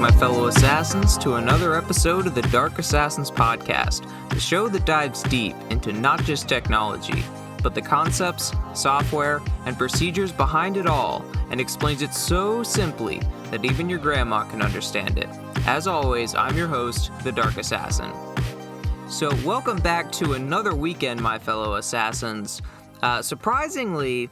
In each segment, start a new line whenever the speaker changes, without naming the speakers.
my fellow assassins, to another episode of the Dark Assassins Podcast, the show that dives deep into not just technology, but the concepts, software, and procedures behind it all, and explains it so simply that even your grandma can understand it. As always, I'm your host, the Dark Assassin. So welcome back to another weekend, my fellow assassins. Surprisingly,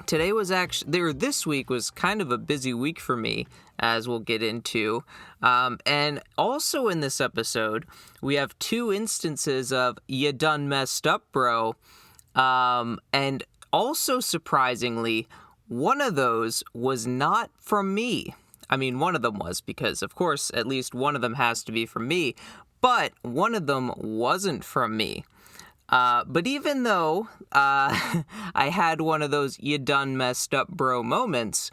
this week was kind of a busy week for me, as we'll get into. And also in this episode, we have two instances of "you done messed up, bro." And also surprisingly, one of those was not from me. I mean, one of them was, because of course, at least one of them has to be from me, but one of them wasn't from me. But even though I had one of those "you done messed up, bro" moments,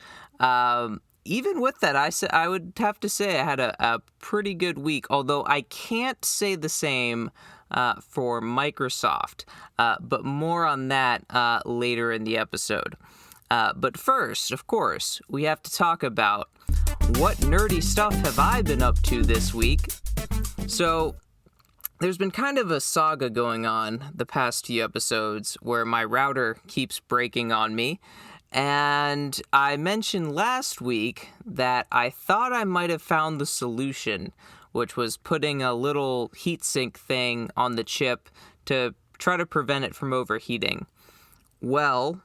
even with that, I would have to say I had a pretty good week, although I can't say the same for Microsoft, but more on that later in the episode. But first, of course, we have to talk about what nerdy stuff have I been up to this week. So there's been kind of a saga going on the past few episodes where my router keeps breaking on me. And I mentioned last week that I thought I might have found the solution, which was putting a little heatsink thing on the chip to try to prevent it from overheating. Well,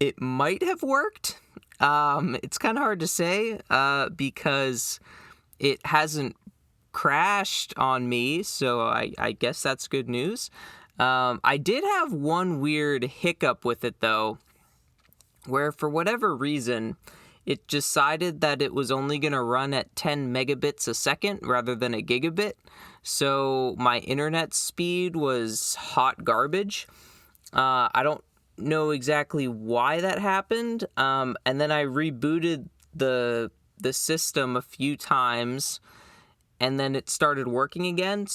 it might have worked. It's kind of hard to say because it hasn't crashed on me, so I guess that's good news. I did have one weird hiccup with it, though, where for whatever reason, it decided that it was only going to run at 10 megabits a second rather than a gigabit. So my internet speed was hot garbage. I don't know exactly why that happened. And then I rebooted the system a few times, and then it started working again.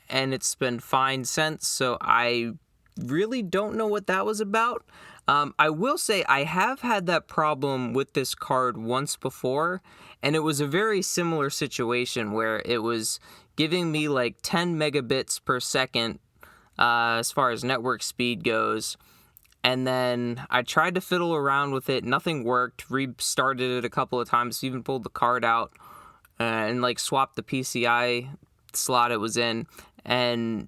And it's been fine since. So I really don't know what that was about. I will say I have had that problem with this card once before, and it was a very similar situation where it was giving me like 10 megabits per second as far as network speed goes. And then I tried to fiddle around with it. Nothing worked. Restarted it a couple of times. Even pulled the card out and like swapped the PCI slot it was in. And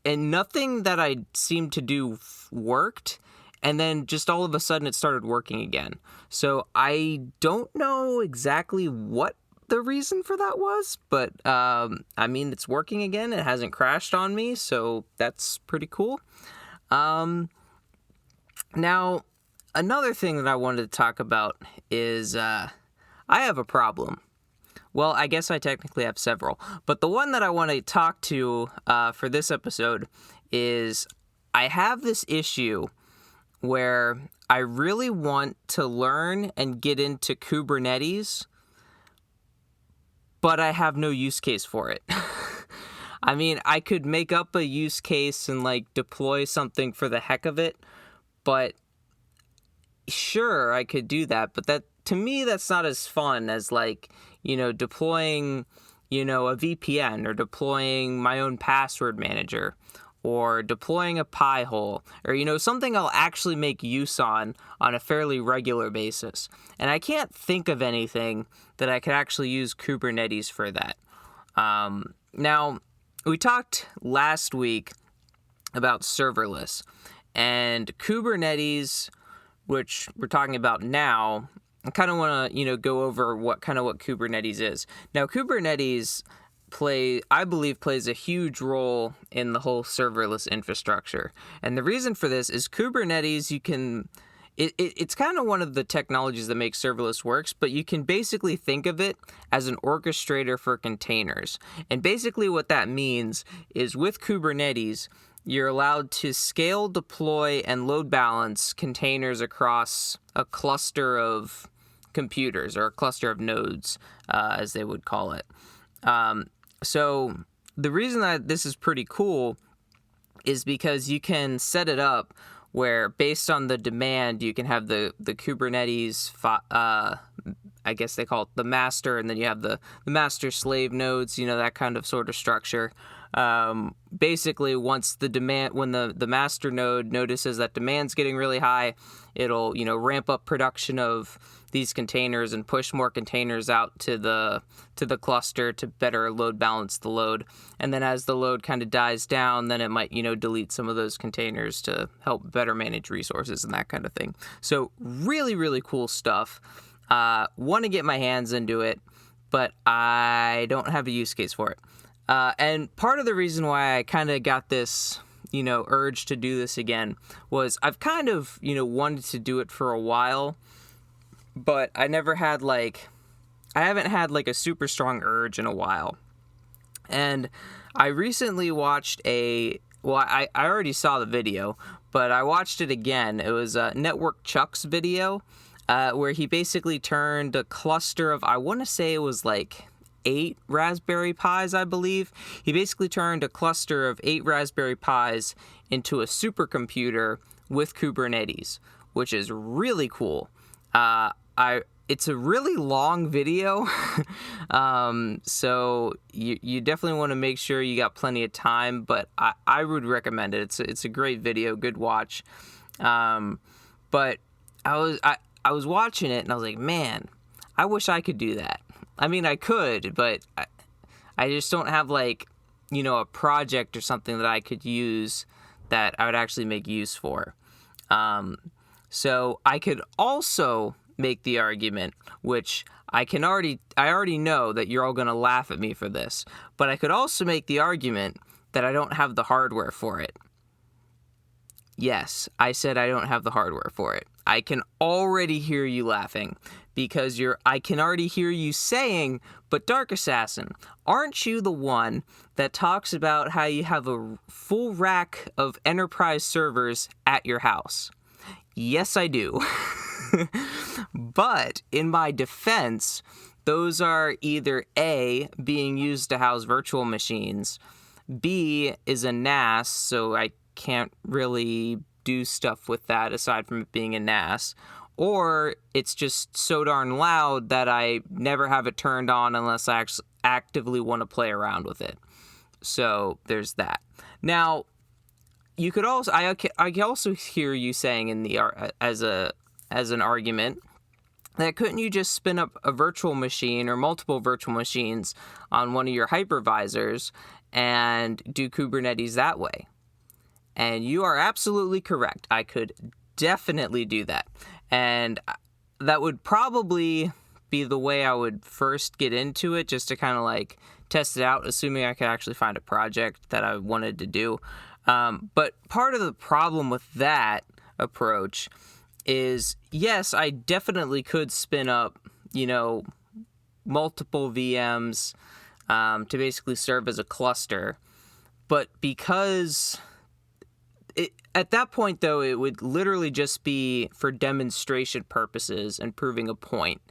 nothing that I seemed to do worked. And then just all of a sudden it started working again. So I don't know exactly what the reason for that was. But I mean, it's working again. It hasn't crashed on me. So that's pretty cool. Now, another thing that I wanted to talk about is I have a problem. Well, I guess I technically have several. But the one that I want to talk to for this episode is I have this issue where I really want to learn and get into Kubernetes, but I have no use case for it. I mean, I could make up a use case and like deploy something for the heck of it, but sure, I could do that, but that, to me, that's not as fun as like, deploying, a VPN or deploying my own password manager or deploying a Pi-hole or, something I'll actually make use on a fairly regular basis. And I can't think of anything that I could actually use Kubernetes for that. Now, we talked last week about serverless, and Kubernetes, which we're talking about now. I kind of want to, go over what Kubernetes is. Now, Kubernetes I believe plays a huge role in the whole serverless infrastructure. And the reason for this is Kubernetes, it's kind of one of the technologies that makes serverless works, but you can basically think of it as an orchestrator for containers. And basically what that means is with Kubernetes, you're allowed to scale, deploy, and load balance containers across a cluster of computers or a cluster of nodes, as they would call it. So the reason that this is pretty cool is because you can set it up where based on the demand, you can have the Kubernetes, I guess they call it the master, and then you have the master slave nodes, that kind of sort of structure. Basically, once when the master node notices that demand's getting really high, it'll, ramp up production of these containers and push more containers out to the cluster to better load balance the load. And then as the load kind of dies down, then it might, delete some of those containers to help better manage resources and that kind of thing. So really, really cool stuff. Want to get my hands into it, but I don't have a use case for it. And part of the reason why I kind of got this, urge to do this again was I've kind of, wanted to do it for a while, but I haven't had a super strong urge in a while. And I recently watched I already saw the video, but I watched it again. It was Network Chuck's video, where he basically turned a cluster of, I want to say it was 8 Raspberry Pis, I believe. He basically turned a cluster of 8 Raspberry Pis into a supercomputer with Kubernetes, which is really cool. It's a really long video, so you definitely want to make sure you got plenty of time, but I would recommend it. It's a great video, good watch. But I was watching it and I was like, man, I wish I could do that. I mean, I could, but I just don't have a project or something that I could use that I would actually make use for. So I could also make the argument, which I already know that you're all going to laugh at me for this, but I could also make the argument that I don't have the hardware for it. Yes, I said I don't have the hardware for it. I can already hear you laughing because I can already hear you saying, but Dark Assassin, aren't you the one that talks about how you have a full rack of enterprise servers at your house? Yes, I do. But in my defense, those are either A, being used to house virtual machines, B, is a NAS, so I can't really do stuff with that aside from it being a NAS, or it's just so darn loud that I never have it turned on unless I actively want to play around with it. So there's that. Now, you could also I can also hear you saying in the as an argument that couldn't you just spin up a virtual machine or multiple virtual machines on one of your hypervisors and do Kubernetes that way? And you are absolutely correct. I could definitely do that. And that would probably be the way I would first get into it, just to kind of test it out, assuming I could actually find a project that I wanted to do. But part of the problem with that approach is, yes, I definitely could spin up, multiple VMs to basically serve as a cluster. But because at that point, though, it would literally just be for demonstration purposes and proving a point.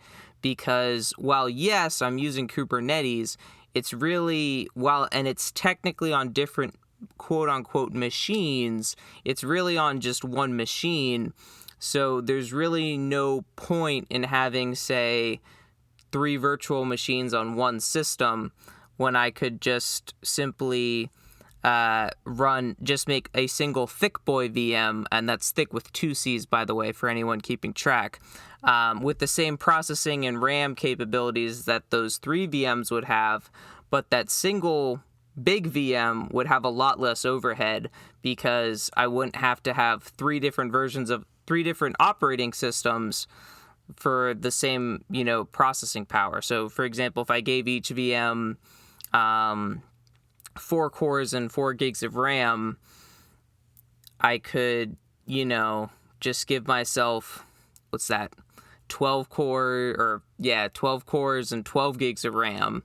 Because while, yes, I'm using Kubernetes, it's really, and it's technically on different quote-unquote machines, it's really on just one machine. So there's really no point in having, say, 3 virtual machines on one system when I could just simply make a single thick boy VM, and that's thick with 2 C's, by the way, for anyone keeping track, with the same processing and RAM capabilities that those 3 VMs would have, but that single big VM would have a lot less overhead because I wouldn't have to have 3 different versions of 3 different operating systems for the same, processing power. So, for example, if I gave each VM 4 cores and 4 gigs of RAM, I could, just give myself, 12 cores and 12 gigs of RAM.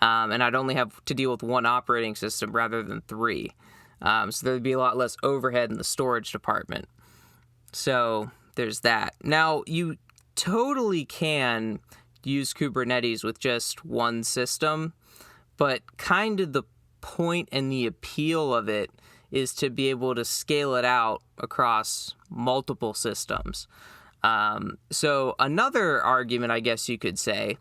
And I'd only have to deal with 1 operating system rather than 3. So there'd be a lot less overhead in the storage department. So there's that. Now, you totally can use Kubernetes with just one system, but kind of the point and the appeal of it is to be able to scale it out across multiple systems. So another argument, I guess you could say,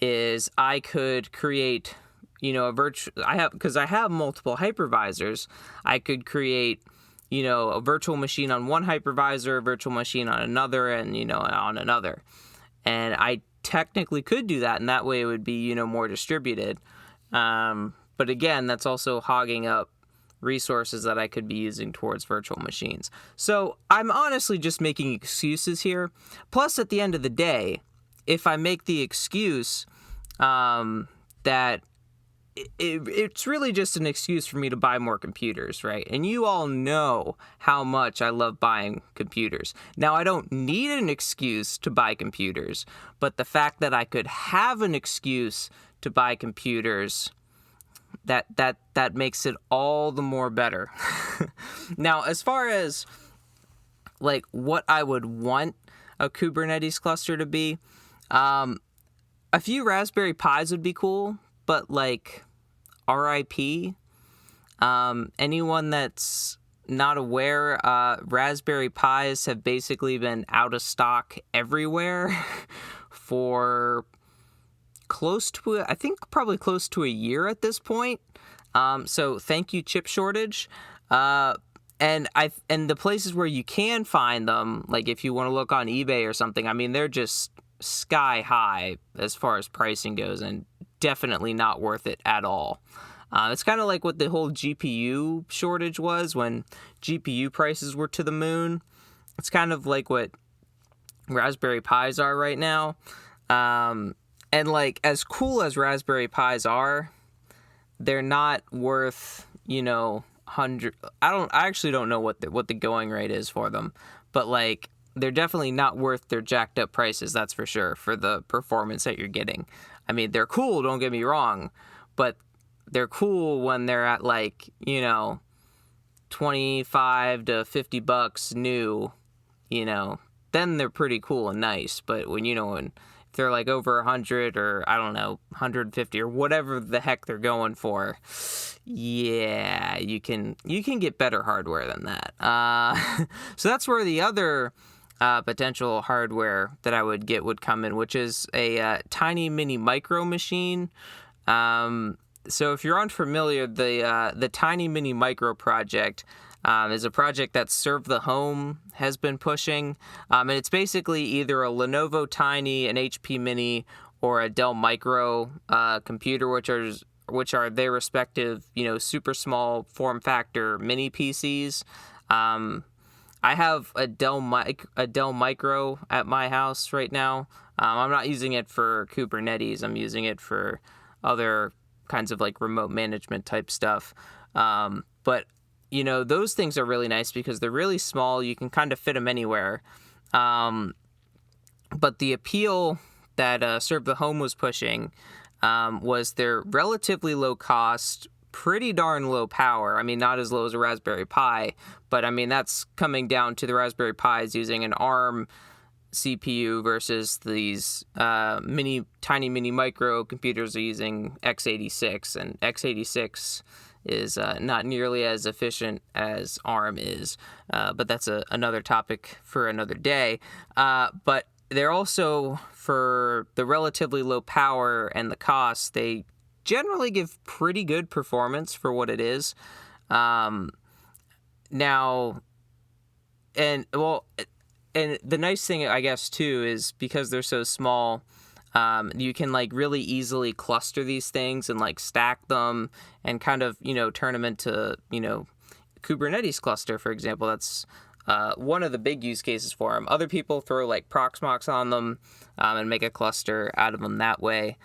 is I could create, because I have multiple hypervisors. I could create, a virtual machine on one hypervisor, a virtual machine on another, and, on another. And I technically could do that, and that way it would be, more distributed. But again, that's also hogging up resources that I could be using towards virtual machines. So I'm honestly just making excuses here. Plus, at the end of the day, if I make the excuse that it's really just an excuse for me to buy more computers, right? And you all know how much I love buying computers. Now, I don't need an excuse to buy computers, but the fact that I could have an excuse to buy computers, that makes it all the more better. Now, as far as like what I would want a Kubernetes cluster to be, a few Raspberry Pis would be cool, but like RIP, anyone that's not aware, Raspberry Pis have basically been out of stock everywhere for probably close to a year at this point. So thank you, chip shortage. And the places where you can find them, like if you want to look on eBay or something, I mean, they're just sky high as far as pricing goes, and definitely not worth it at all. It's kind of like what the whole GPU shortage was when GPU prices were to the moon. It's kind of like what Raspberry Pis are right now. And like, as cool as Raspberry Pis are, they're not worth, I actually don't know what the going rate is for them, but like, they're definitely not worth their jacked up prices. That's for sure, for the performance that you're getting. I mean, they're cool, don't get me wrong, but they're cool when they're at like, $25 to $50 new, then they're pretty cool and nice. But when if they're like over 100 or I don't know, 150 or whatever the heck they're going for, yeah, you can get better hardware than that. So that's where the other potential hardware that I would get would come in, which is a tiny mini micro machine. So if you're unfamiliar, the Tiny Mini Micro project is a project that Serve the Home has been pushing. And it's basically either a Lenovo Tiny, an HP Mini, or a Dell Micro computer, which are their respective, super small form factor mini PCs. I have a Dell Micro at my house right now. I'm not using it for Kubernetes. I'm using it for other kinds of like remote management type stuff. But those things are really nice because they're really small. You can kind of fit them anywhere. But the appeal that Serve the Home was pushing was their relatively low cost, pretty darn low power. I mean, not as low as a Raspberry Pi, but I mean, that's coming down to the Raspberry Pis using an ARM CPU versus these tiny mini micro computers are using x86, and x86 is not nearly as efficient as ARM is, but that's another topic for another day. But they're also, for the relatively low power and the cost, they generally give pretty good performance for what it is. And the nice thing, I guess, too, is because they're so small, you can like really easily cluster these things and like stack them and kind of, turn them into, Kubernetes cluster, for example. That's one of the big use cases for them. Other people throw like Proxmox on them and make a cluster out of them that way.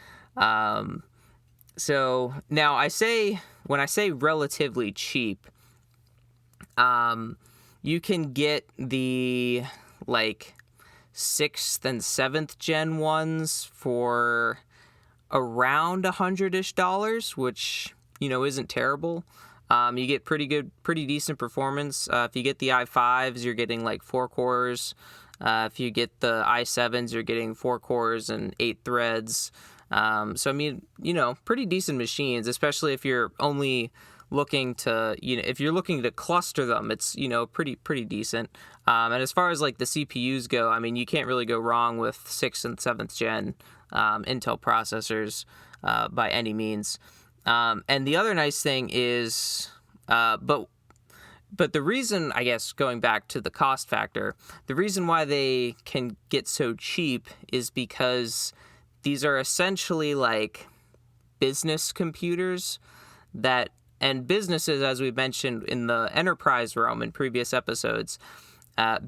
So now when I say relatively cheap, you can get the like 6th and 7th gen ones for around $100-ish, which, isn't terrible. You get pretty decent performance. If you get the i5s, you're getting like 4 cores. If you get the i7s, you're getting 4 cores and 8 threads. So, I mean, pretty decent machines, especially if you're only looking to, if you're looking to cluster them, it's, pretty decent. And as far as like the CPUs go, I mean, you can't really go wrong with 6th and 7th gen Intel processors by any means. And the other nice thing is, but the reason, I guess, going back to the cost factor, the reason why they can get so cheap is because these are essentially like business computers and businesses, as we mentioned in the enterprise realm in previous episodes,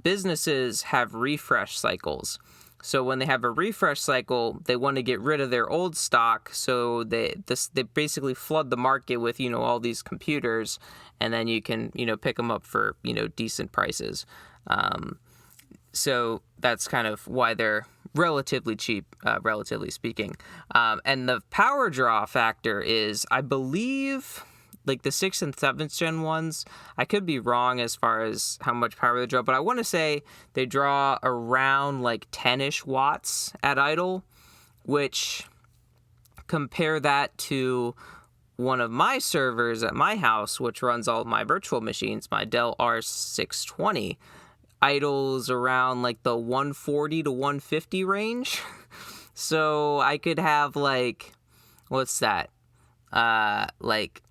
businesses have refresh cycles. So when they have a refresh cycle, they want to get rid of their old stock. So they basically flood the market with, all these computers, and then you can, pick them up for, decent prices. So that's kind of why they're relatively cheap, relatively speaking. And the power draw factor is, I believe, like the 6th and 7th gen ones, I could be wrong as far as how much power they draw, but I want to say they draw around like 10-ish watts at idle, which, compare that to one of my servers at my house, which runs all of my virtual machines, my Dell R620, idles around like the 140 to 150 range. So I could have like, what's that? Like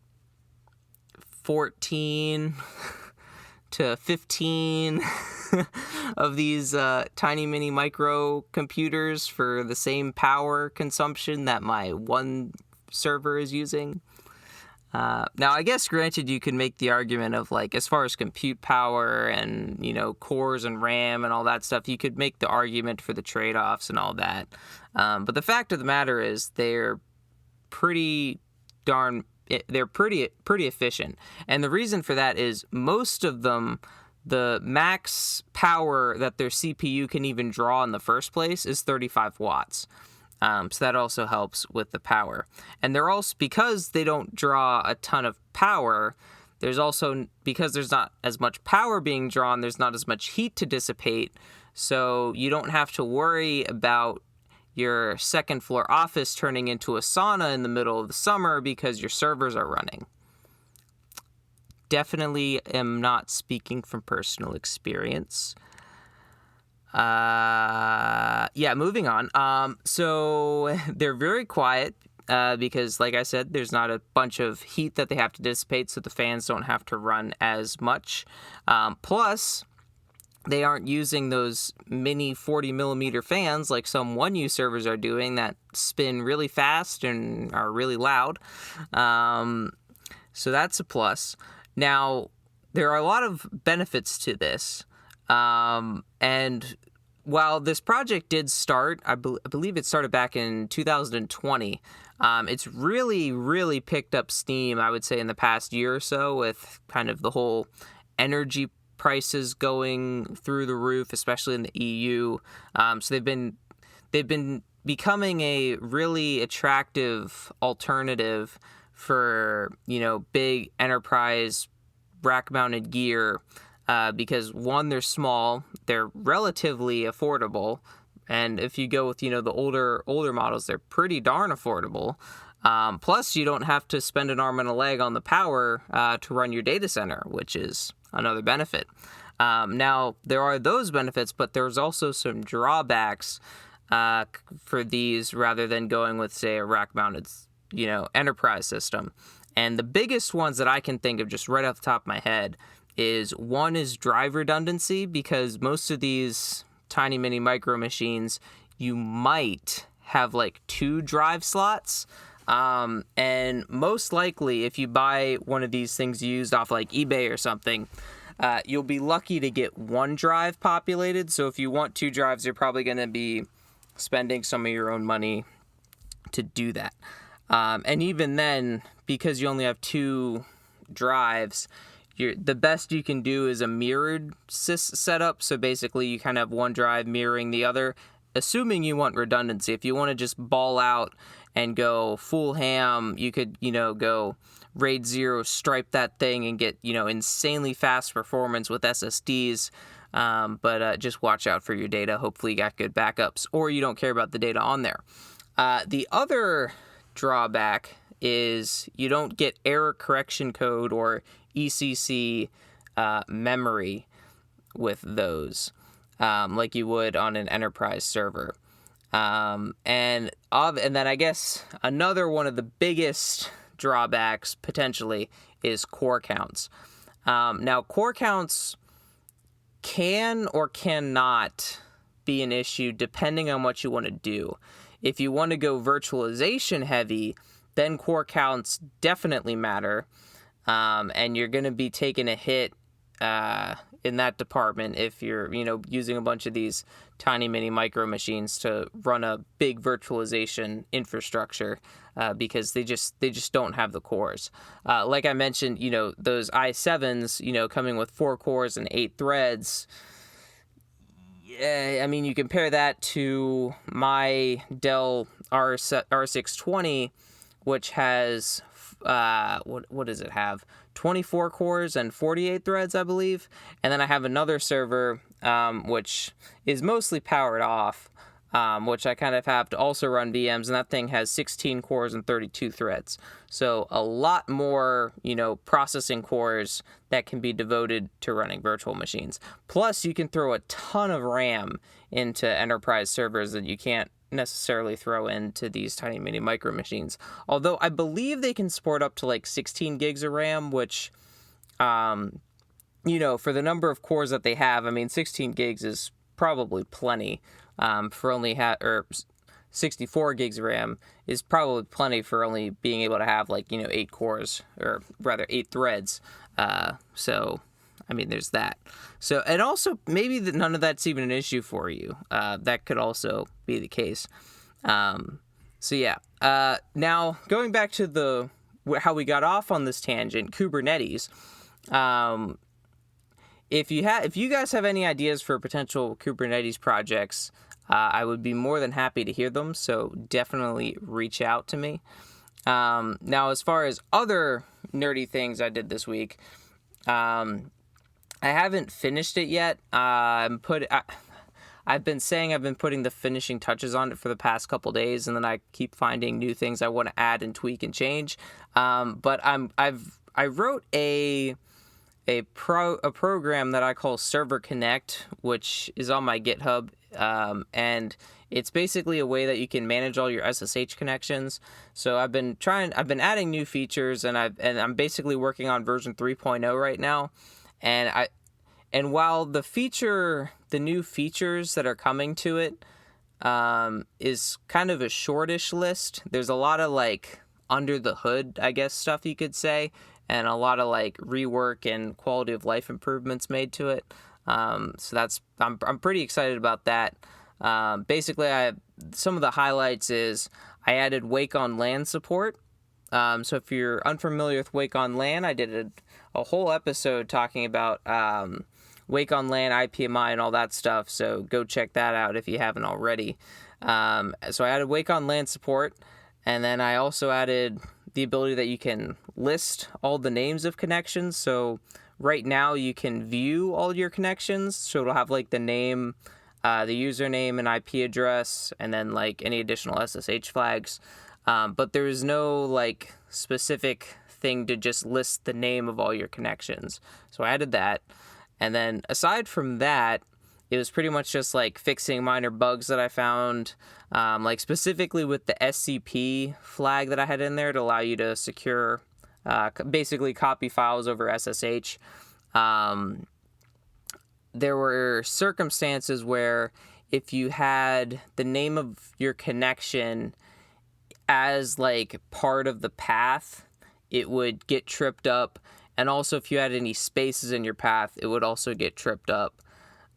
14 to 15 of these tiny mini micro computers for the same power consumption that my one server is using. Now, I guess, granted, you can make the argument of, like, as far as compute power and, cores and RAM and all that stuff, you could make the argument for the trade-offs and all that. But the fact of the matter is they're pretty efficient. And the reason for that is most of them, the max power that their CPU can even draw in the first place is 35 watts. So that also helps with the power. And they're also, because they don't draw a ton of power, there's also, because there's not as much power being drawn, there's not as much heat to dissipate. So you don't have to worry about your second floor office turning into a sauna in the middle of the summer because your servers are running. Definitely am not speaking from personal experience. Moving on. So they're very quiet because, like I said, there's not a bunch of heat that they have to dissipate, so the fans don't have to run as much. Plus, they aren't using those mini 40 millimeter fans like some 1U servers are doing that spin really fast and are really loud. So that's a plus. Now, there are a lot of benefits to this. And while this project did start, I believe it started back in 2020, it's really, really picked up steam, I would say, in the past year or so, with kind of the whole energy prices going through the roof, especially in the EU. So they've been becoming a really attractive alternative for, big enterprise rack-mounted gear. Because one, they're small, they're relatively affordable, and if you go with, the older models, they're pretty darn affordable. Plus, you don't have to spend an arm and a leg on the power to run your data center, which is another benefit. Now, there are those benefits, but there's also some drawbacks for these rather than going with, say, a rack-mounted, enterprise system. And the biggest ones that I can think of just right off the top of my head is, one is drive redundancy, because most of these tiny mini micro machines, you might have like 2 drive slots. And most likely, if you buy one of these things used off like eBay or something, you'll be lucky to get 1 drive populated. So if you want 2 drives, you're probably going to be spending some of your own money to do that. And even then, because you only have 2 drives, the best you can do is a mirrored setup. So basically, you kind of have 1 drive mirroring the other, assuming you want redundancy. If you want to just ball out and go full ham, you could, go RAID 0, stripe that thing and get, insanely fast performance with SSDs. But just watch out for your data. Hopefully you got good backups, or you don't care about the data on there. The other drawback is you don't get error correction code or ECC memory with those, like you would on an enterprise server. And then I guess another one of the biggest drawbacks potentially is core counts. Now, core counts can or cannot be an issue depending on what you want to do. If you want to go virtualization heavy, then core counts definitely matter, and you're going to be taking a hit in that department if you're using a bunch of these tiny mini micro machines to run a big virtualization infrastructure, because they just don't have the cores. Like I mentioned, those i7s, coming with 4 cores and 8 threads. I mean, you compare that to my Dell R620, which has what does it have? 24 cores and 48 threads, I believe. And then I have another server, which is mostly powered off, which I kind of have to also run VMs, and that thing has 16 cores and 32 threads. So a lot more, processing cores that can be devoted to running virtual machines. Plus, you can throw a ton of RAM into enterprise servers that you can't necessarily throw into these tiny mini micro machines. Although I believe they can support up to like 16 gigs of RAM, which, for the number of cores that they have, I mean, 16 gigs is probably plenty. For only 64 gigs of RAM is probably plenty for only being able to have 8 cores, or rather 8 threads. So, I mean, there's that. So, and also maybe none of that's even an issue for you. That could also be the case. So yeah. Now going back to how we got off on this tangent, Kubernetes. If you guys have any ideas for potential Kubernetes projects, I would be more than happy to hear them, so definitely reach out to me. Now, as far as other nerdy things I did this week, I haven't finished it yet. I've been saying I've been putting the finishing touches on it for the past couple days, and then I keep finding new things I want to add and tweak and change. But I wrote a program that I call Server Connect, which is on my GitHub, and it's basically a way that you can manage all your SSH connections. So I've been adding new features, and I'm basically working on version 3.0 right now. And while the new features that are coming to it is kind of a shortish list, there's a lot of under the hood, I guess, stuff you could say, and a lot of rework and quality of life improvements made to it. So I'm pretty excited about that. Basically, some of the highlights is I added Wake on LAN support. So if you're unfamiliar with Wake on LAN, I did a whole episode talking about Wake on LAN, IPMI, and all that stuff. So go check that out if you haven't already. So I added Wake on LAN support, and then I also added the ability that you can list all the names of connections. So right now you can view all your connections. So it'll have the name, the username and IP address, and then any additional SSH flags. But there is no specific thing to just list the name of all your connections. So I added that. And then aside from that, it was pretty much just fixing minor bugs that I found, specifically with the SCP flag that I had in there to allow you to secure, basically copy files over SSH. There were circumstances where if you had the name of your connection as part of the path, it would get tripped up. And also if you had any spaces in your path, it would also get tripped up.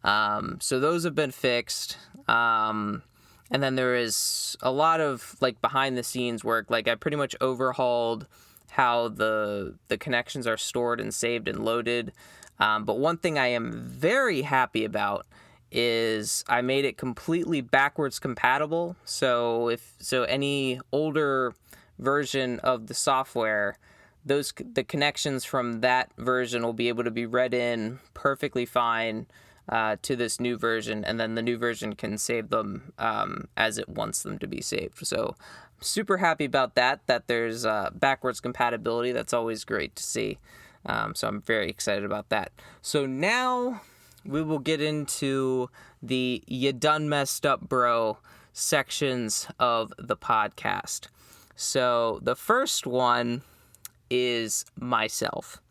So those have been fixed. And then there is a lot of behind the scenes work. I pretty much overhauled how the connections are stored and saved and loaded. But one thing I am very happy about is I made it completely backwards compatible. So any older version of the software, the connections from that version will be able to be read in perfectly fine to this new version, and then the new version can save them as it wants them to be saved. So super happy about that there's backwards compatibility. That's always great to see. So I'm very excited about that. So now we will get into the "You Done Messed Up, Bro" sections of the podcast. So the first one is myself.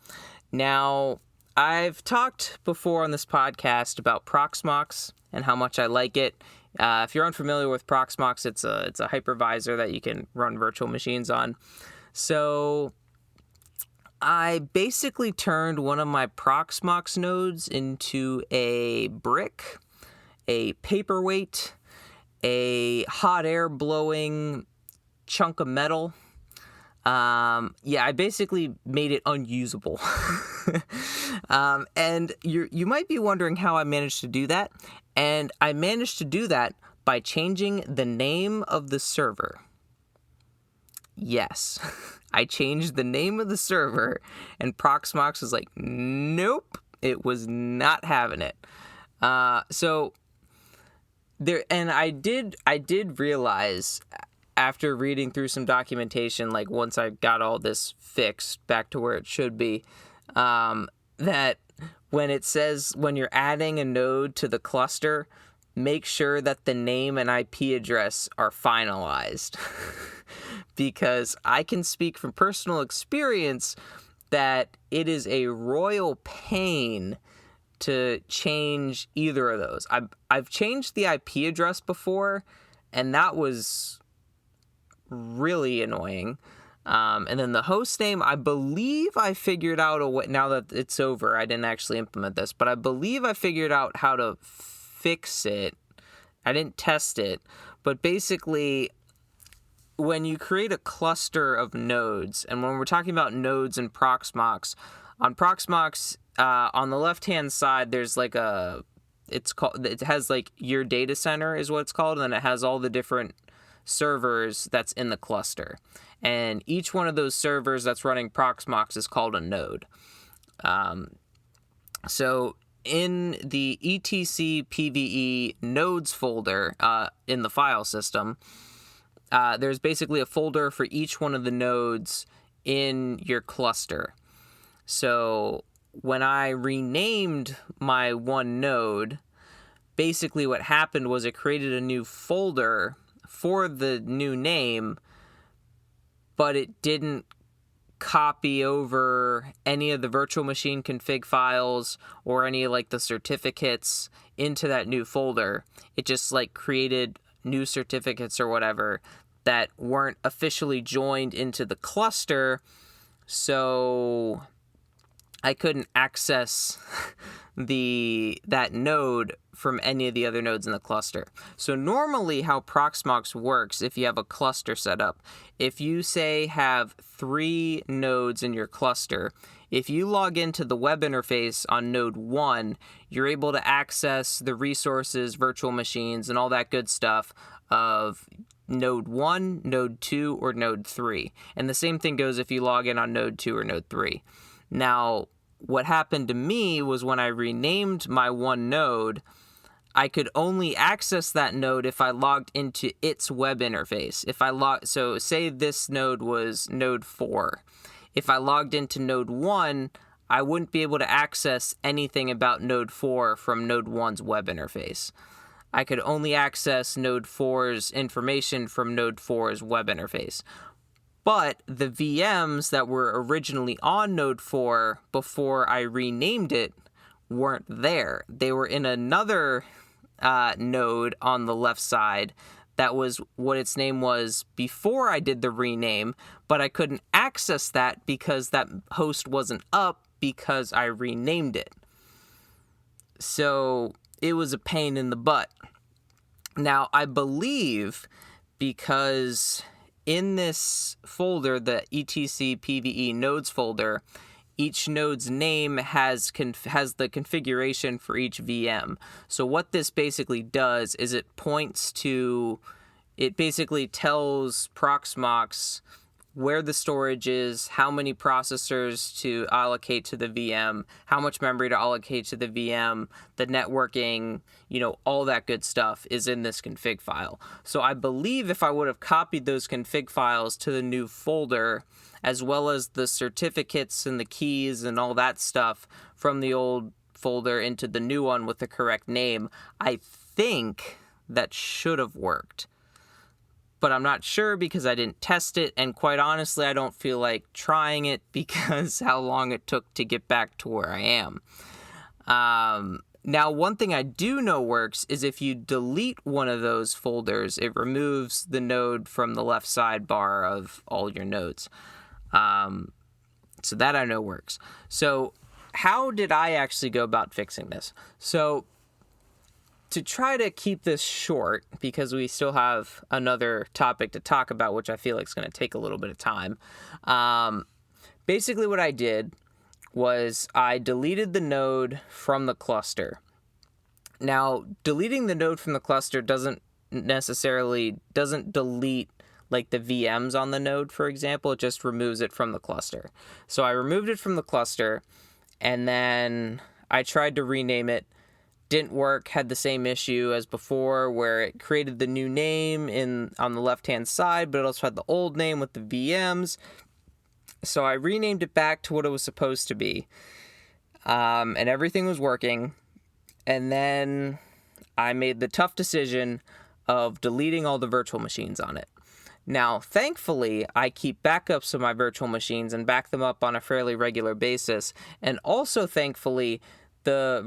Now, I've talked before on this podcast about Proxmox and how much I like it. If you're unfamiliar with Proxmox, it's a hypervisor that you can run virtual machines on. So I basically turned one of my Proxmox nodes into a brick, a paperweight, a hot air blowing chunk of metal. I basically made it unusable. And you might be wondering how I managed to do that. And I managed to do that by changing the name of the server. Yes, I changed the name of the server, and Proxmox was like, nope, it was not having it. So there, and I did realize after reading through some documentation, like once I got all this fixed back to where it should be, that when it says when you're adding a node to the cluster, make sure that the name and IP address are finalized. Because I can speak from personal experience that it is a royal pain to change either of those. I've changed the IP address before, and that was really annoying. And then the host name, I believe I figured out a way. Now that it's over, I didn't actually implement this, but I believe I figured out how to fix it. I didn't test it, but basically, when you create a cluster of nodes, and when we're talking about nodes in Proxmox, on Proxmox, on the left-hand side, there's like it has like your data center is what it's called, and then it has all the different servers that's in the cluster. And each one of those servers that's running Proxmox is called a node. So in the etc PVE nodes folder in the file system, there's basically a folder for each one of the nodes in your cluster. So when I renamed my one node, basically what happened was it created a new folder for the new name, but it didn't copy over any of the virtual machine config files or any like the certificates into that new folder. It just like created new certificates or whatever that weren't officially joined into the cluster, so I couldn't access that node from any of the other nodes in the cluster. So normally how Proxmox works, if you have a cluster set up, if you say have 3 nodes in your cluster, if you log into the web interface on node 1, you're able to access the resources, virtual machines, and all that good stuff of node 1, node 2, or node 3. And the same thing goes if you log in on node 2 or node 3. Now, what happened to me was when I renamed my one node, I could only access that node if I logged into its web interface. So say this node was node 4. If I logged into node 1, I wouldn't be able to access anything about node 4 from node 1's web interface. I could only access node 4's information from node 4's web interface. But the VMs that were originally on node 4 before I renamed it weren't there. They were in another node on the left side that was what its name was before I did the rename, but I couldn't access that because that host wasn't up because I renamed it. So it was a pain in the butt. Now, I believe because in this folder, the etc PVE nodes folder, each node's name has the configuration for each VM. So what this basically does is it basically tells Proxmox where the storage is, how many processors to allocate to the VM, how much memory to allocate to the VM, the networking, all that good stuff is in this config file. So I believe if I would have copied those config files to the new folder, as well as the certificates and the keys and all that stuff from the old folder into the new one with the correct name, I think that should have worked. But I'm not sure because I didn't test it, and quite honestly, I don't feel like trying it because how long it took to get back to where I am. Now, one thing I do know works is if you delete one of those folders, it removes the node from the left sidebar of all your nodes. So that I know works. So how did I actually go about fixing this? So to try to keep this short, because we still have another topic to talk about, which I feel like is going to take a little bit of time. Basically what I did was I deleted the node from the cluster. Now, deleting the node from the cluster doesn't delete like the VMs on the node, for example. It just removes it from the cluster. So I removed it from the cluster, and then I tried to rename it. Didn't work, had the same issue as before where it created the new name on the left-hand side, but it also had the old name with the VMs. So I renamed it back to what it was supposed to be, and everything was working. And then I made the tough decision of deleting all the virtual machines on it. Now, thankfully, I keep backups of my virtual machines and back them up on a fairly regular basis. And also, thankfully, the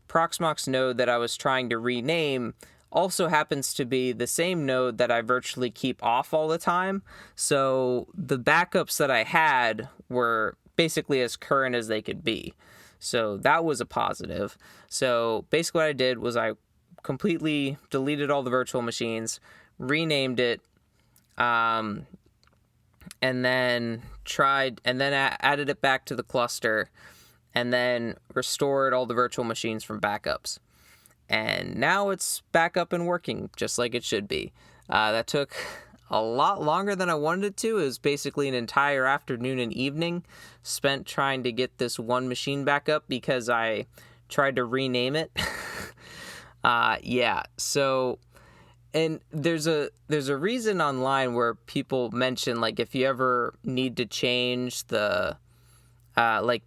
Proxmox node that I was trying to rename also happens to be the same node that I virtually keep off all the time. So the backups that I had were basically as current as they could be. So that was a positive. So basically what I did was I completely deleted all the virtual machines, renamed it, and then added it back to the cluster, and then restored all the virtual machines from backups. And now it's back up and working just like it should be. That took a lot longer than I wanted it to. It was basically an entire afternoon and evening spent trying to get this one machine back up because I tried to rename it. So... And there's a reason online where people mention, like, if you ever need to change the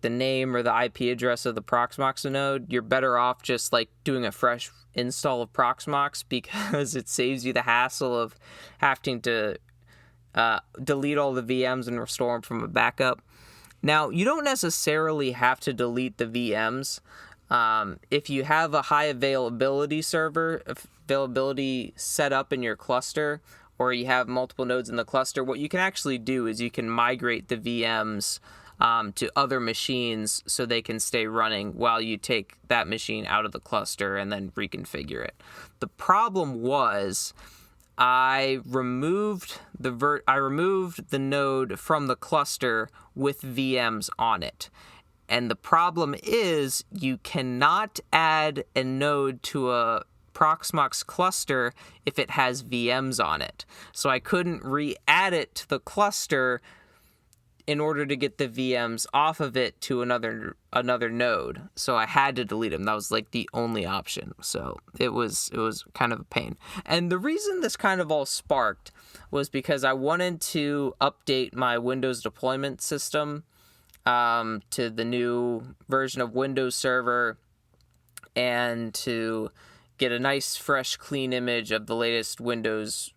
name or the IP address of the Proxmox node, you're better off just like doing a fresh install of Proxmox because it saves you the hassle of having to delete all the VMs and restore them from a backup. Now, you don't necessarily have to delete the VMs. If you have a high availability set up in your cluster, or you have multiple nodes in the cluster, what you can actually do is you can migrate the VMs to other machines so they can stay running while you take that machine out of the cluster and then reconfigure it. The problem was I removed the node from the cluster with VMs on it. And the problem is you cannot add a node to a Proxmox cluster if it has VMs on it. So I couldn't re-add it to the cluster in order to get the VMs off of it to another node. So I had to delete them. That was like the only option. So it was kind of a pain. And the reason this kind of all sparked was because I wanted to update my Windows deployment system to the new version of Windows Server and to get a nice, fresh, clean image of the latest Windows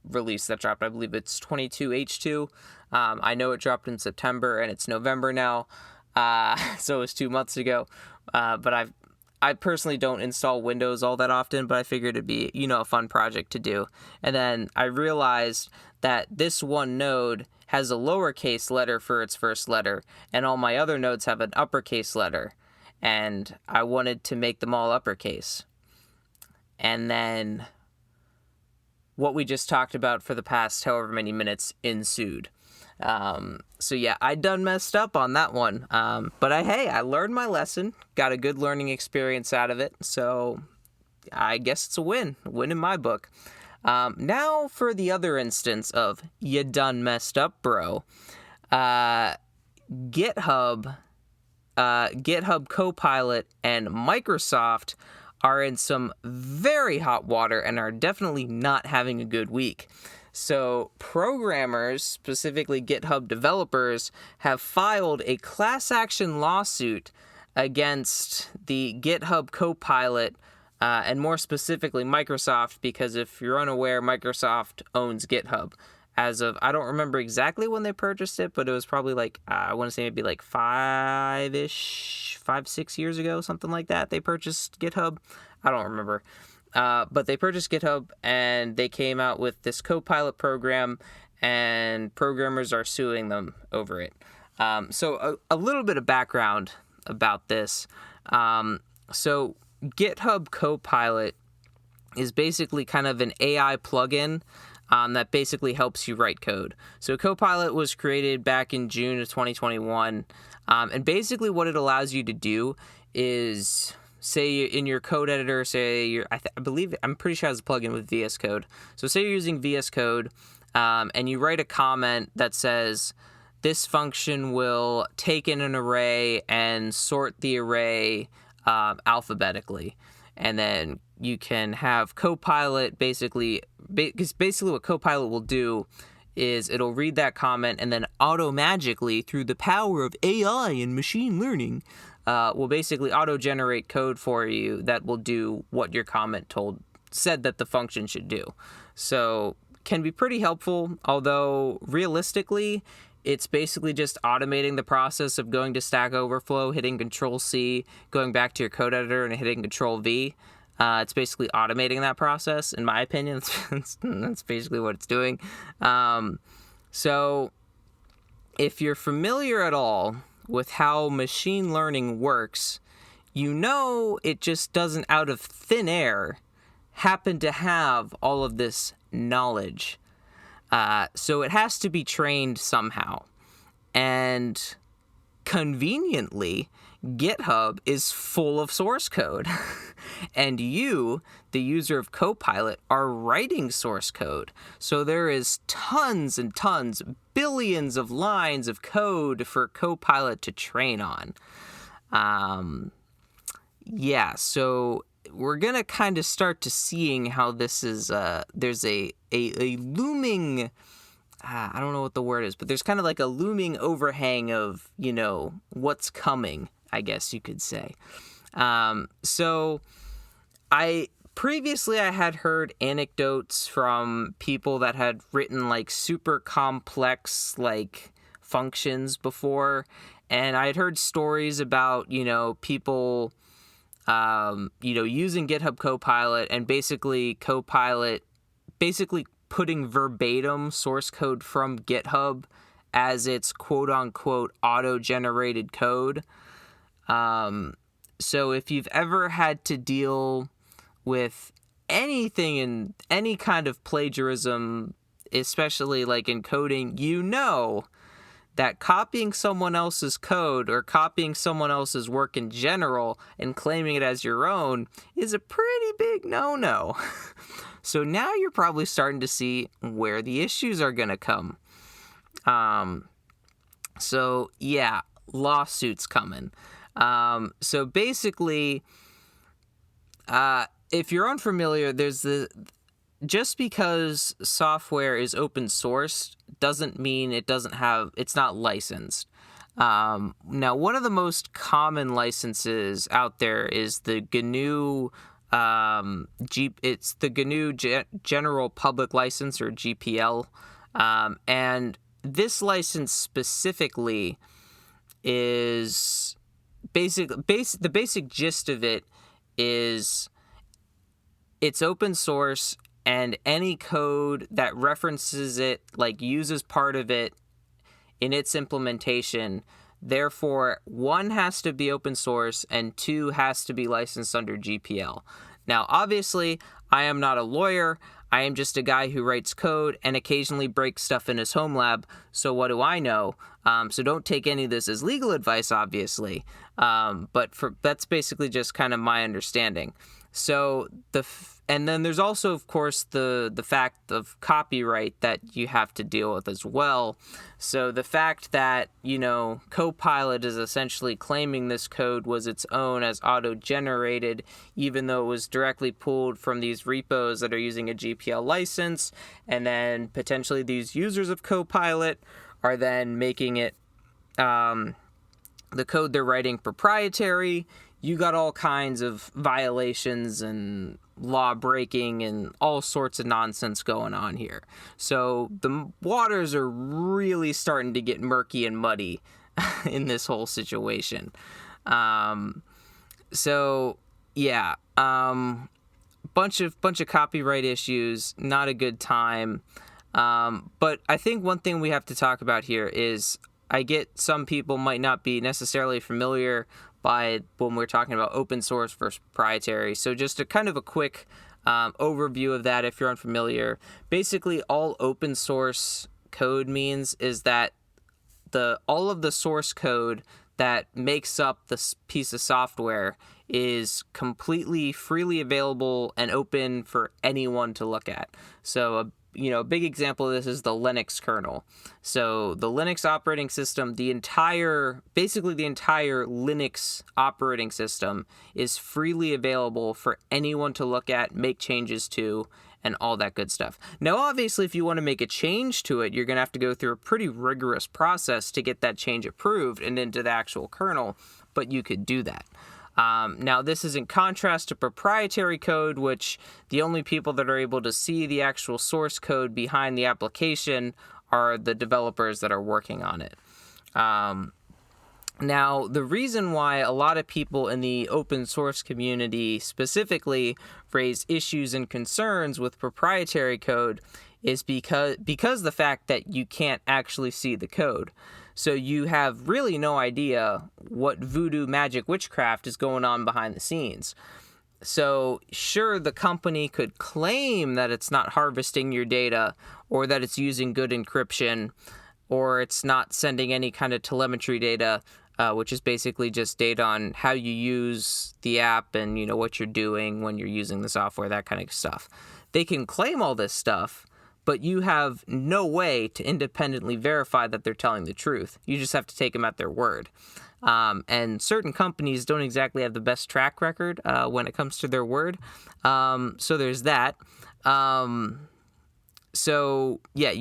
release that dropped. I believe it's 22H2. I know it dropped in September and it's November now, so it was 2 months ago. But I personally don't install Windows all that often, but I figured it'd be, a fun project to do. And then I realized that this one node has a lowercase letter for its first letter, and all my other nodes have an uppercase letter, and I wanted to make them all uppercase. And then what we just talked about for the past however many minutes ensued. So yeah, I done messed up on that one. But I learned my lesson, got a good learning experience out of it. So I guess it's a win in my book. Now for the other instance of you done messed up, bro. GitHub Copilot and Microsoft are in some very hot water and are definitely not having a good week. So programmers, specifically GitHub developers, have filed a class action lawsuit against the GitHub Copilot and more specifically Microsoft, because if you're unaware, Microsoft owns GitHub. As of, I don't remember exactly when they purchased it, but it was probably like, I want to say maybe like 6 years ago, something like that. They purchased GitHub. I don't remember. But they purchased GitHub and they came out with this Copilot program, and programmers are suing them over it. So a little bit of background about this. So GitHub Copilot is basically kind of an AI plugin that basically helps you write code. So Copilot was created back in June of 2021. And basically what it allows you to do is, say in your code editor, I'm pretty sure it has a plugin with VS Code. So say you're using VS Code and you write a comment that says, this function will take in an array and sort the array alphabetically. And then you can have Copilot because basically what Copilot will do is it'll read that comment and then auto-magically, through the power of AI and machine learning, will basically auto-generate code for you that will do what your comment said that the function should do. So can be pretty helpful, although realistically, it's basically just automating the process of going to Stack Overflow, hitting Control-C, going back to your code editor and hitting Control-V. It's basically automating that process, in my opinion. That's basically what it's doing. So if you're familiar at all with how machine learning works, you know it just doesn't out of thin air happen to have all of this knowledge. So it has to be trained somehow. And conveniently, GitHub is full of source code. And you, the user of Copilot, are writing source code. So there is tons and tons, billions of lines of code for Copilot to train on. So we're going to kind of start to seeing how this is, there's a looming, I don't know what the word is, but there's kind of like a looming overhang of, what's coming, I guess you could say. So I had heard anecdotes from people that had written like super complex like functions before, and I had heard stories about, people using GitHub Copilot and basically Copilot putting verbatim source code from GitHub as its quote-unquote auto-generated code. So if you've ever had to deal with anything in any kind of plagiarism, especially like in coding, that copying someone else's code or copying someone else's work in general and claiming it as your own is a pretty big no-no. So now you're probably starting to see where the issues are going to come. Lawsuits coming. So basically, if you're unfamiliar, just because software is open source doesn't mean it's not licensed. Now, one of the most common licenses out there is the GNU, it's the GNU General Public License, or GPL. And this license specifically is the basic gist of it is it's open source, and any code that references it, like uses part of it in its implementation, therefore, 1 has to be open source and 2 has to be licensed under GPL. Now, obviously, I am not a lawyer. I am just a guy who writes code and occasionally breaks stuff in his home lab. So what do I know? So don't take any of this as legal advice, obviously. That's basically just kind of my understanding. So and then there's also, of course, the fact of copyright that you have to deal with as well. So the fact that, Copilot is essentially claiming this code was its own as auto-generated, even though it was directly pulled from these repos that are using a GPL license, and then potentially these users of Copilot are then making it, the code they're writing, proprietary. You got all kinds of violations and law breaking and all sorts of nonsense going on here. So the waters are really starting to get murky and muddy in this whole situation. Bunch of copyright issues, not a good time. But I think one thing we have to talk about here is, I get some people might not be necessarily familiar by when we're talking about open source versus proprietary. So just a kind of a quick overview of that if you're unfamiliar. Basically, all open source code means is that all of the source code that makes up this piece of software is completely freely available and open for anyone to look at. So a big example of this is the Linux kernel. So the Linux operating system, the entire Linux operating system is freely available for anyone to look at, make changes to, and all that good stuff. Now, obviously, if you want to make a change to it, you're going to have to go through a pretty rigorous process to get that change approved and into the actual kernel, but you could do that. Now, this is in contrast to proprietary code, which the only people that are able to see the actual source code behind the application are the developers that are working on it. Now, the reason why a lot of people in the open source community specifically raise issues and concerns with proprietary code is because the fact that you can't actually see the code. So you have really no idea what voodoo magic witchcraft is going on behind the scenes. So sure, the company could claim that it's not harvesting your data, or that it's using good encryption, or it's not sending any kind of telemetry data, which is basically just data on how you use the app and what you're doing when you're using the software, that kind of stuff. They can claim all this stuff, but you have no way to independently verify that they're telling the truth. You just have to take them at their word. And certain companies don't exactly have the best track record when it comes to their word. So there's that. You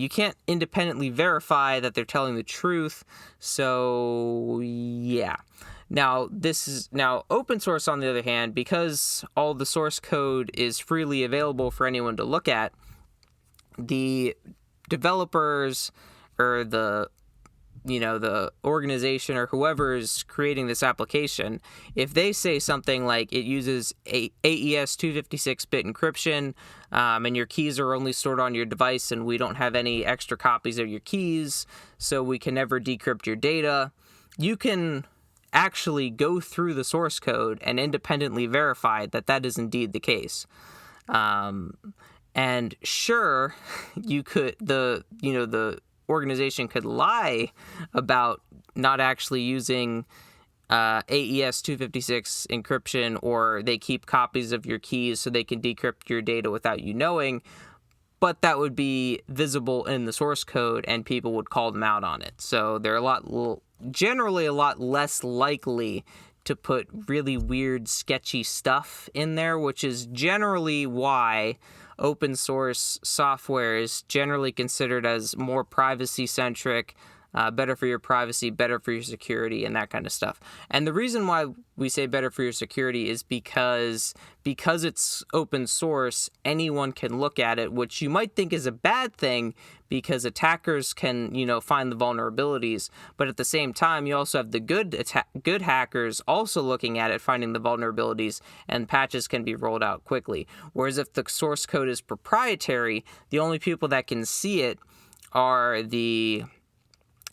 can't independently verify that they're telling the truth. So, yeah. Now, open source, on the other hand, because all the source code is freely available for anyone to look at, the developers or the organization or whoever is creating this application, if they say something like it uses AES 256-bit encryption, and your keys are only stored on your device and we don't have any extra copies of your keys, so we can never decrypt your data, you can actually go through the source code and independently verify that that is indeed the case. And sure, the organization could lie about not actually using AES 256 encryption, or they keep copies of your keys so they can decrypt your data without you knowing, but that would be visible in the source code and people would call them out on it. So they're generally a lot less likely to put really weird, sketchy stuff in there, which is generally why open source software is generally considered as more privacy-centric, better for your privacy, better for your security, and that kind of stuff. And the reason why we say better for your security is because it's open source, anyone can look at it, which you might think is a bad thing because attackers can, find the vulnerabilities. But at the same time, you also have the good hackers also looking at it, finding the vulnerabilities, and patches can be rolled out quickly. Whereas if the source code is proprietary, the only people that can see it are the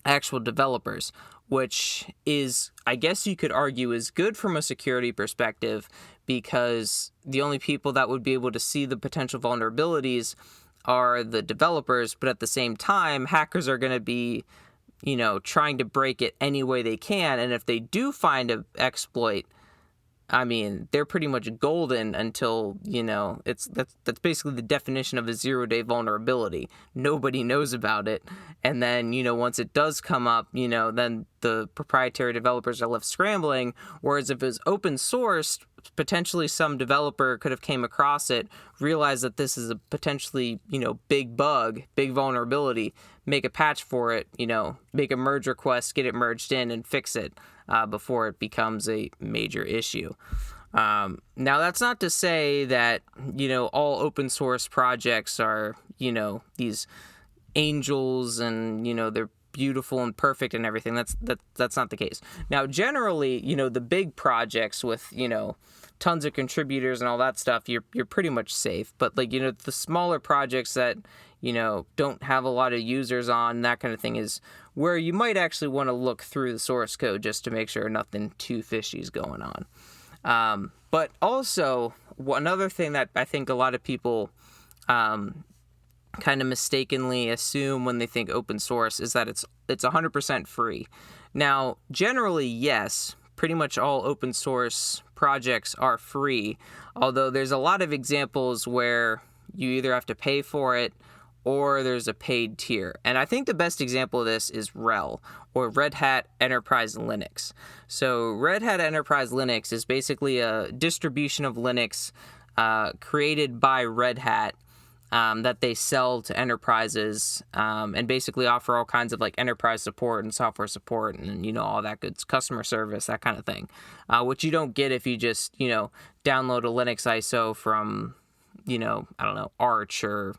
actual developers, which is, I guess you could argue, is good from a security perspective, because the only people that would be able to see the potential vulnerabilities are the developers. But at the same time, hackers are going to be trying to break it any way they can. And if they do find an exploit, I mean, they're pretty much golden until, that's basically the definition of a 0-day vulnerability. Nobody knows about it. And then, once it does come up, then the proprietary developers are left scrambling. Whereas if it was open sourced, potentially some developer could have came across it, realized that this is a potentially, big bug, big vulnerability, make a patch for it, make a merge request, get it merged in and fix it before it becomes a major issue. Now, that's not to say that, all open source projects are, these angels and, they're beautiful and perfect and everything. That's not the case. Now, generally, the big projects with, tons of contributors and all that stuff, you're pretty much safe. But the smaller projects that, don't have a lot of users on, that kind of thing, is where you might actually want to look through the source code just to make sure nothing too fishy is going on. But also, another thing that I think a lot of people kind of mistakenly assume when they think open source is that it's 100% free. Now, generally, yes, pretty much all open source projects are free, although there's a lot of examples where you either have to pay for it or there's a paid tier. And I think the best example of this is RHEL, or Red Hat Enterprise Linux. So Red Hat Enterprise Linux is basically a distribution of Linux created by Red Hat that they sell to enterprises and basically offer all kinds of enterprise support and software support and, all that good customer service, that kind of thing, which you don't get if you just, download a Linux ISO from, I don't know, Arch or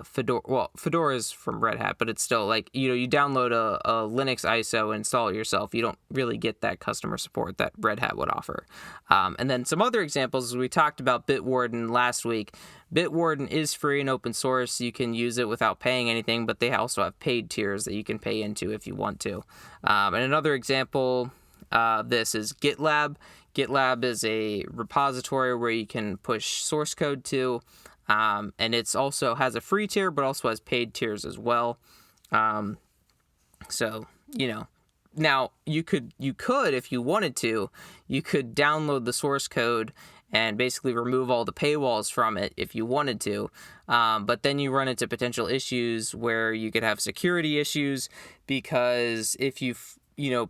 Fedora. Well, Fedora is from Red Hat, but it's still you download a Linux ISO and install it yourself. You don't really get that customer support that Red Hat would offer. And then some other examples, we talked about Bitwarden last week. Bitwarden is free and open source. You can use it without paying anything, but they also have paid tiers that you can pay into if you want to. And another example of this is GitLab. GitLab is a repository where you can push source code to. And it's also has a free tier, but also has paid tiers as well. So, now you could, if you wanted to, you could download the source code and basically remove all the paywalls from it if you wanted to. But then you run into potential issues where you could have security issues, because if you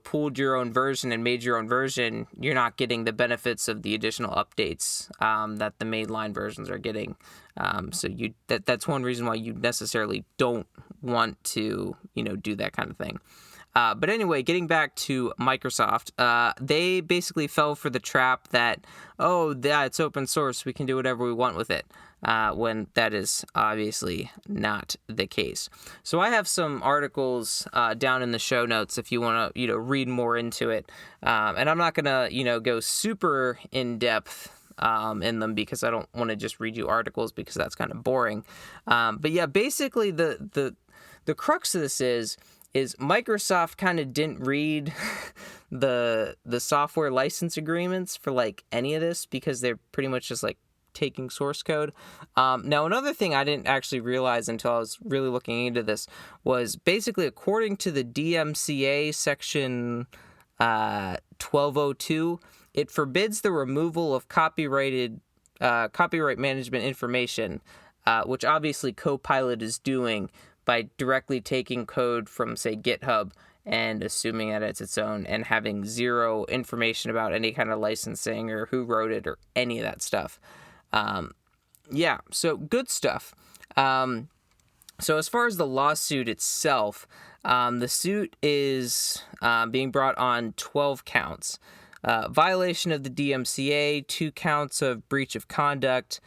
pulled your own version and made your own version, you're not getting the benefits of the additional updates that the mainline versions are getting. So that's one reason why you necessarily don't want to, do that kind of thing. But anyway, getting back to Microsoft, they basically fell for the trap that, it's open source, we can do whatever we want with it, when that is obviously not the case. So I have some articles down in the show notes if you want to, read more into it. And I'm not going to, go super in depth in them, because I don't want to just read you articles, because that's kind of boring. But yeah, basically the crux of this is Microsoft kind of didn't read the software license agreements for any of this, because they're pretty much just taking source code. Now, another thing I didn't actually realize until I was really looking into this was basically, according to the DMCA section 1202, it forbids the removal of copyright management information, which obviously Copilot is doing by directly taking code from, say, GitHub and assuming that it's its own and having zero information about any kind of licensing or who wrote it or any of that stuff. So good stuff. So as far as the lawsuit itself, the suit is being brought on 12 counts. Violation of the DMCA, 2 counts of breach of conduct.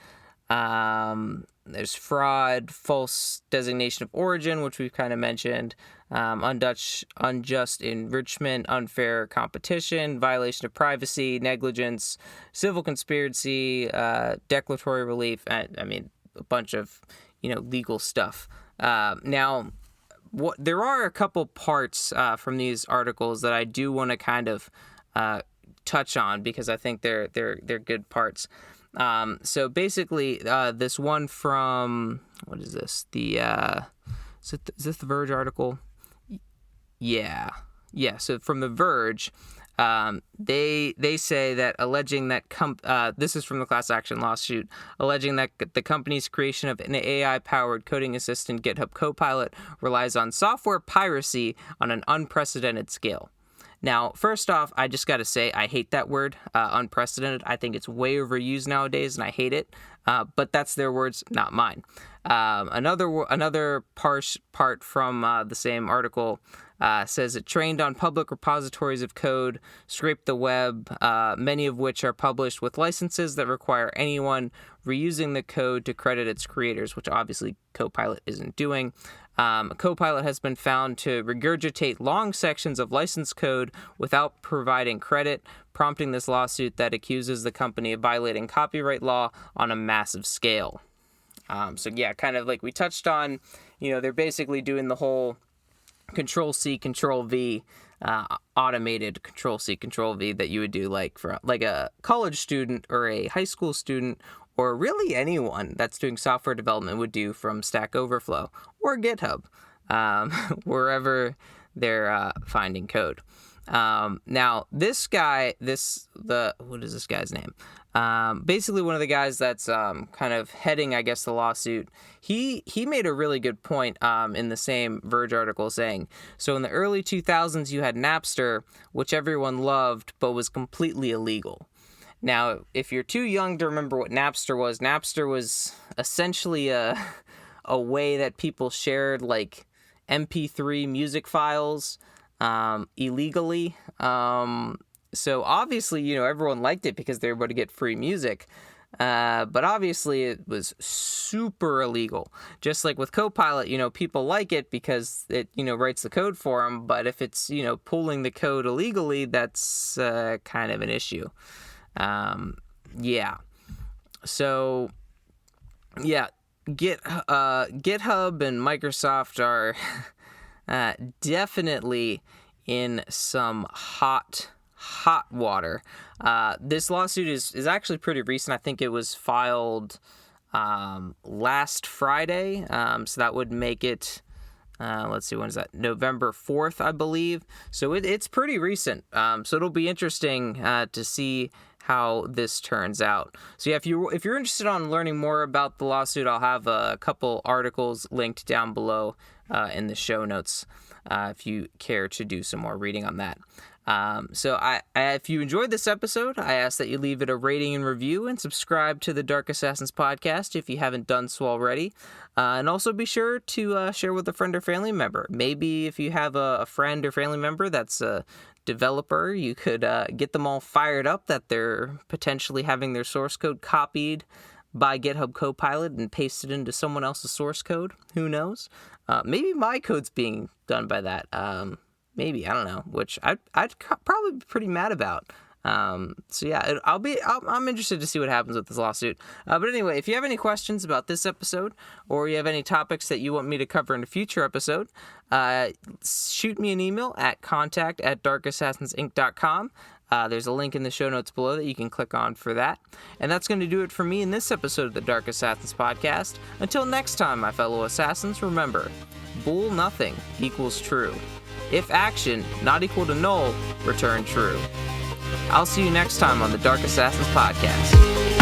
There's fraud, false designation of origin, which we've kind of mentioned, unjust enrichment, unfair competition, violation of privacy, negligence, civil conspiracy, declaratory relief, a bunch of, legal stuff. Now, there are a couple parts from these articles that I do want to kind of touch on, because I think they're good parts. So basically, this one from, what is this? Is this the Verge article? Yeah. Yeah. So from The Verge, they say that alleging that this is from the class action lawsuit, alleging that the company's creation of an AI-powered coding assistant, GitHub Copilot, relies on software piracy on an unprecedented scale. Now, first off, I just got to say I hate that word, unprecedented. I think it's way overused nowadays, and I hate it. But that's their words, not mine. Another part from the same article says it trained on public repositories of code, scraped the web, many of which are published with licenses that require anyone reusing the code to credit its creators, which obviously Copilot isn't doing. Copilot has been found to regurgitate long sections of license code without providing credit, prompting this lawsuit that accuses the company of violating copyright law on a massive scale. So yeah, kind of like we touched on, they're basically doing the whole Control-C, Control-V, automated Control-C, Control-V that you would do for a college student or a high school student, or really anyone that's doing software development would do from Stack Overflow or GitHub, wherever they're finding code. Now, this guy, what is this guy's name? Basically one of the guys that's kind of heading, I guess, the lawsuit, he made a really good point in the same Verge article saying, so in the early 2000s you had Napster, which everyone loved, but was completely illegal. Now, if you're too young to remember what Napster was essentially a way that people shared like MP3 music files illegally. So obviously, everyone liked it because they were able to get free music. But obviously it was super illegal. Just like with Copilot, people like it because it, writes the code for them. But if it's, pulling the code illegally, that's kind of an issue. Yeah. So, yeah, GitHub and Microsoft are definitely in some hot water. This lawsuit is actually pretty recent. I think it was filed last Friday. So that would make it, let's see, when is that? November 4th, I believe. So it's pretty recent. So it'll be interesting to see how this turns out. So yeah, if you're interested in learning more about the lawsuit, I'll have a couple articles linked down below in the show notes if you care to do some more reading on that. So if you enjoyed this episode, I ask that you leave it a rating and review and subscribe to the Dark Assassins podcast if you haven't done so already. And also be sure to share with a friend or family member. Maybe if you have a friend or family member that's a developer, you could get them all fired up that they're potentially having their source code copied by GitHub Copilot and pasted into someone else's source code. Who knows? Maybe my code's being done by that. Maybe, I don't know, which I'd probably be pretty mad about. So yeah, I'm interested to see what happens with this lawsuit. But anyway, if you have any questions about this episode, or you have any topics that you want me to cover in a future episode, shoot me an email at contact@darkassassinsinc.com. There's a link in the show notes below that you can click on for that. And that's going to do it for me in this episode of the Dark Assassins podcast. Until next time, my fellow assassins, remember, bool nothing equals true. If action not equal to null, return true. I'll see you next time on the Dark Assassins podcast.